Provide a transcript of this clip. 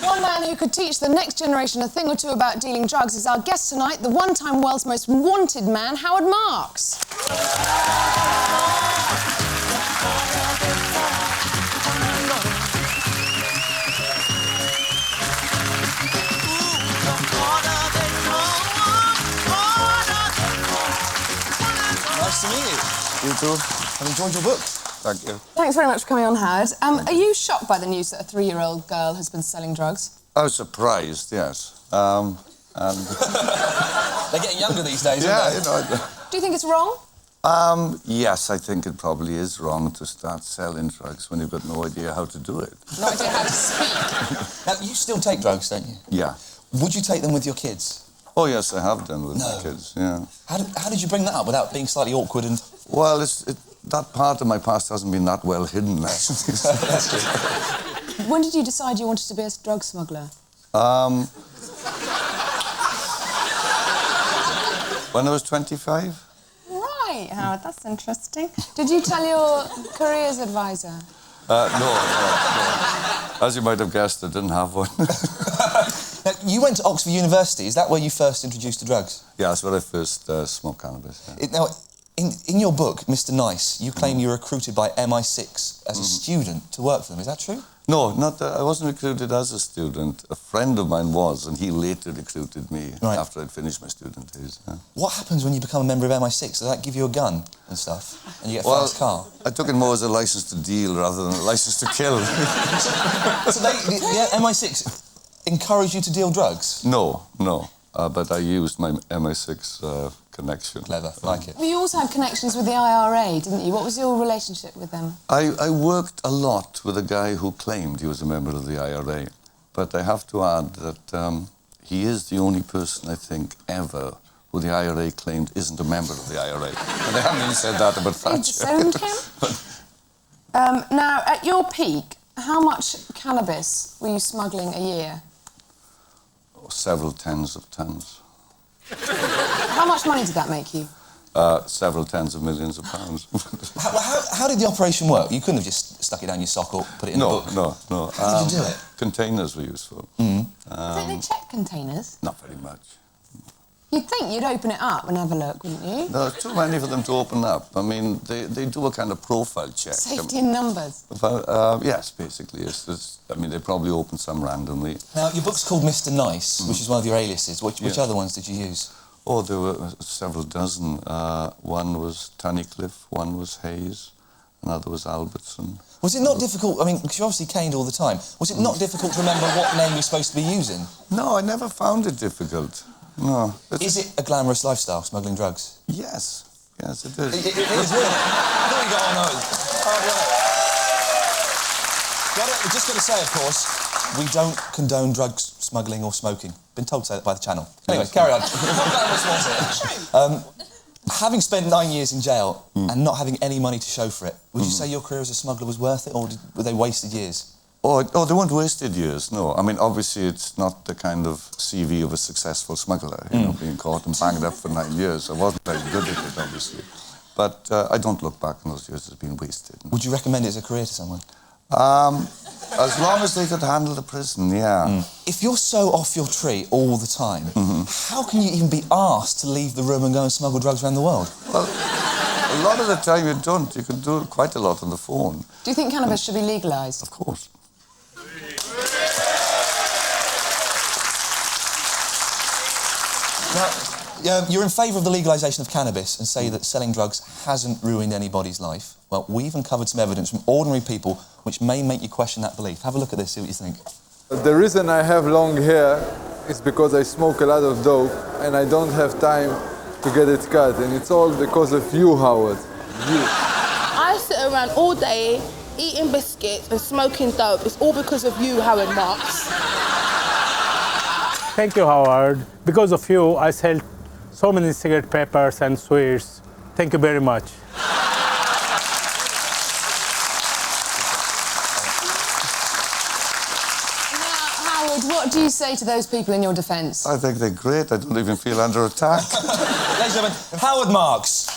One man who could teach the next generation a thing or two about dealing drugs is our guest tonight, the one-time world's most wanted man, Howard Marks. Nice to meet you. You too. I've enjoyed your book. Thank you. Thanks very much for coming on, Howard. Are you shocked by the news that a 3-year-old girl has been selling drugs? I was surprised, yes. They're getting younger these days, aren't they? You know. Do you think it's wrong? Yes, I think it probably is wrong to start selling drugs when you've got no idea how to do it. No idea how to speak. Now, you still take drugs, don't you? Yeah. Would you take them with your kids? Oh, yes, I have done with my kids, yeah. How did you bring that up without being slightly awkward and... Well, that part of my past hasn't been that well hidden, actually. That's true. When did you decide you wanted to be a drug smuggler? When I was 25. Right, Howard, that's interesting. Did you tell your careers advisor? No. As you might have guessed, I didn't have one. Now, you went to Oxford University. Is that where you first introduced to drugs? Yeah, that's where I first smoked cannabis. Yeah. Now, in your book, Mr. Nice, you claim you were recruited by MI6 as a student to work for them. Is that true? No, not that. I wasn't recruited as a student. A friend of mine was, and he later recruited me after I'd finished my student days. Yeah. What happens when you become a member of MI6? Does that give you a gun and stuff? And you get a fast car? I took it more as a licence to deal rather than a licence to kill. So the MI6 encouraged you to deal drugs? No. But I used my MI6 connection. Clever, like it. Well, you also had connections with the IRA, didn't you? What was your relationship with them? I worked a lot with a guy who claimed he was a member of the IRA. But I have to add that he is the only person, I think, ever who the IRA claimed isn't a member of the IRA. And they haven't even said that about Thatcher. Disowned him? Now, at your peak, how much cannabis were you smuggling a year? Several tens of tons. How much money did that make you? Several tens of millions of pounds. How did the operation work? You couldn't have just stuck it down your sock or put it in the book? No. How did you do it? Containers were useful. Think they check containers? Not very much. You'd think you'd open it up and have a look, wouldn't you? There's too many for them to open up. I mean, they do a kind of profile check. Safety in numbers? Yes, basically. I mean, they probably open some randomly. Now, your book's called Mr. Nice, which is one of your aliases. Which other ones did you use? Oh, there were several dozen. One was Tunnicliffe, one was Hayes, another was Albertson. Was it not difficult? I mean, because you're obviously caned all the time. Was it not difficult to remember what name you're supposed to be using? No, I never found it difficult. No. Is it a glamorous lifestyle, smuggling drugs? Yes, it is. It is, really? I thought you got on those. We're just going to say, of course, we don't condone drugs smuggling or smoking. Been told to say that by the channel. Anyway, carry on. Having spent 9 years in jail and not having any money to show for it, would you say your career as a smuggler was worth it, or were they wasted years? Oh, they weren't wasted years, no. I mean, obviously, it's not the kind of CV of a successful smuggler, you know, being caught and banged up for 9 years. I wasn't very good at it, obviously. But I don't look back on those years as being wasted. Would you recommend it as a career to someone? As long as they could handle the prison, yeah. If you're so off your tree all the time, how can you even be asked to leave the room and go and smuggle drugs around the world? Well, a lot of the time you don't. You can do quite a lot on the phone. Do you think cannabis should be legalised? Of course. Now, you're in favour of the legalisation of cannabis and say that selling drugs hasn't ruined anybody's life. Well, we've uncovered some evidence from ordinary people which may make you question that belief. Have a look at this, see what you think. The reason I have long hair is because I smoke a lot of dope and I don't have time to get it cut. And it's all because of you, Howard. You. I sit around all day eating biscuits and smoking dope. It's all because of you, Howard Marks. Thank you, Howard. Because of you, I sell so many cigarette papers and sweets. Thank you very much. Howard, what do you say to those people in your defence? I think they're great. I don't even feel under attack. Ladies and gentlemen, Howard Marks.